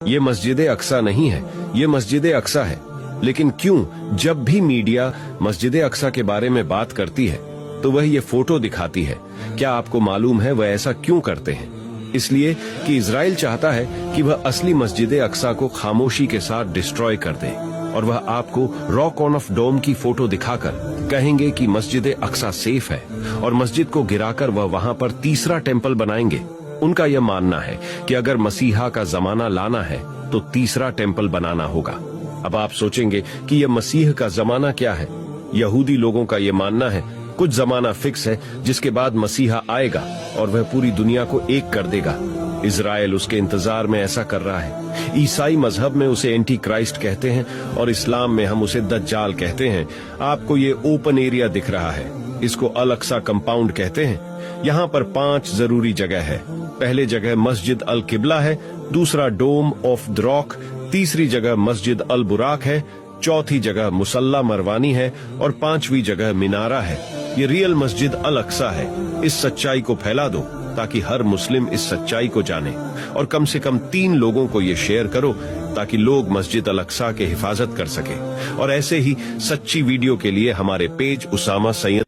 ये मस्जिद अक्सा नहीं है, ये मस्जिद अक्सा है। लेकिन क्यों जब भी मीडिया मस्जिद अक्सा के बारे में बात करती है तो वह ये फोटो दिखाती है? क्या आपको मालूम है वह ऐसा क्यों करते हैं? इसलिए कि इजराइल चाहता है कि वह असली मस्जिद अक्सा को खामोशी के साथ डिस्ट्रॉय कर दे, और वह आपको रॉक ऑन ऑफ डोम की फोटो दिखाकर कहेंगे कि मस्जिद अक्सा सेफ है, और मस्जिद को गिराकर वह वहां पर तीसरा टेम्पल बनाएंगे। उनका यह मानना है कि अगर मसीहा का जमाना लाना है तो तीसरा टेम्पल बनाना होगा। अब आप सोचेंगे कि यह मसीह का जमाना क्या है? यहूदी लोगों का यह मानना है कुछ जमाना फिक्स है जिसके बाद मसीहा आएगा और वह पूरी दुनिया को एक कर देगा। इजराइल उसके इंतजार में ऐसा कर रहा है। ईसाई मजहब में उसे एंटी क्राइस्ट कहते हैं और इस्लाम में हम उसे दज्जाल कहते हैं। आपको ये ओपन एरिया दिख रहा है, इसको अल अक्सा कंपाउंड कहते हैं। यहाँ पर 5 जरूरी जगह है। पहले जगह मस्जिद अल किबला है, दूसरा डोम ऑफ द रॉक, तीसरी जगह मस्जिद अल बुराक है, चौथी जगह मुसल्ला मरवानी है और 5वीं जगह मिनारा है। ये रियल मस्जिद अल अक्सा है। इस सच्चाई को फैला दो ताकि हर मुस्लिम इस सच्चाई को जाने, और कम से कम 3 लोगों को ये शेयर करो ताकि लोग मस्जिद अल अक्सा के हिफाजत कर सके। और ऐसे ही सच्ची वीडियो के लिए हमारे पेज उसामा सैयद